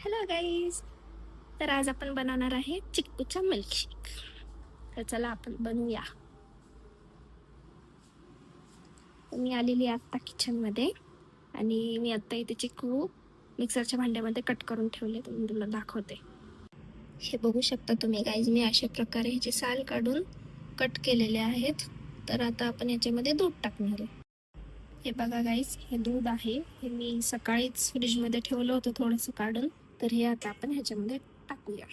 Hello guys. तर आज आपण बनवणार आहे चिक्कूचा मिल्कशेक. तर चला आपण बनवूया. मी आलेली आता किचनमध्ये आणि मी आता इथे चिक्कू मिक्सरच्या भांड्यामध्ये कट करून ठेवले. तुला दाखवते. हे बघू शकता तुम्ही गाईज, मी अशा प्रकारे ह्याचे साल काढून कट केलेले आहेत. तर आता आपण याच्यामध्ये दूध टाकणार आहे. हे बघा गाईज, हे दूध आहे. हे मी सकाळीच फ्रीजमध्ये ठेवलं होतं थोडंसं काढून. तर हे आता आपण ह्याच्यामध्ये टाकूया.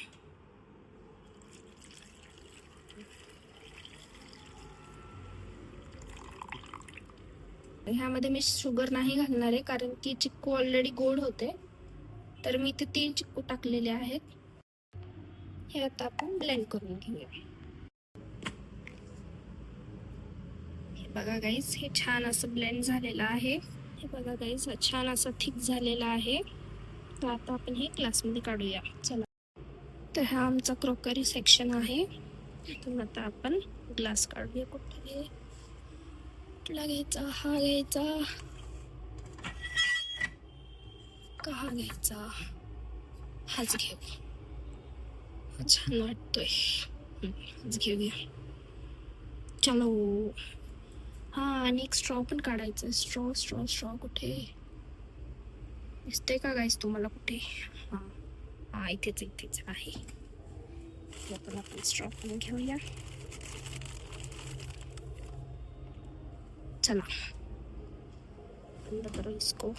ह्यामध्ये मी शुगर नाही घालणार आहे कारण की चिक्कू ऑलरेडी गोड होते. तर मी इथे 3 चिक्कू टाकलेले आहेत. हे आता आपण ब्लेंड करून घेऊया. हे बघा गाईज, हे छान असं ब्लेंड झालेलं आहे. हे बघा गाईज, छान असं थिक झालेलं आहे. तर आता आपण हे ग्लासमध्ये काढूया. चला. तर हा आमचा क्रॉकरी सेक्शन आहे. इथून आता आपण ग्लास काढूया. कुठे कुठला घ्यायचा? हा घ्यायचा का हा घ्यायचा? हाच घेऊ. हा छान वाटतोय. हाच घेऊया. चलो. हा, आणि एक स्ट्रॉ पण काढायचा. स्ट्रॉ स्ट्रॉ स्ट्रॉ कुठे दिसते का गाईस तुम्हाला? कुठे? हा हा, इथेच इथेच आहे. आपण स्ट्रॉ पण घेऊया. चला बंद करो इसको.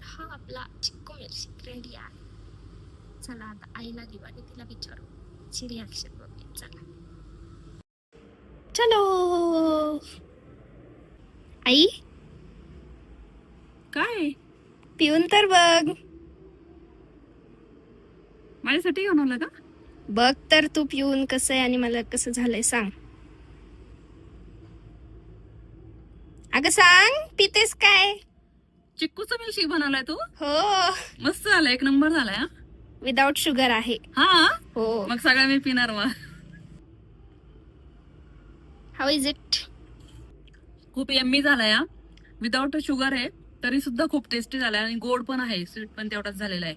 हा आपला चिक्कू मिल्कशेक रेडी आहे. चला आता आईला देऊ आणि तिला विचारू ची रिॲक्शन बघूया. चला. चलो. आई, काय पिऊन तर बघ. माझ्यासाठी घेऊन आला का? बघ तर तू पिऊन कसं आहे आणि मला कसं झालंय सांग. अगं सांग, पितेस काय? चिक्कूचा मिल्कशेक बनवलाय तू? हो, मस्त झालाय, एक नंबर झालाय. हा, विदाउट शुगर आहे. हा? हो. मग सगळ्या मी पिणार. मग हाऊ इज इट? खूप यम्मी झालाय. विदाउट शुगर आहे तरी सुद्धा खूप टेस्टी झालाय आणि गोड पण आहे. स्वीट पण तेवढाच झालेला आहे.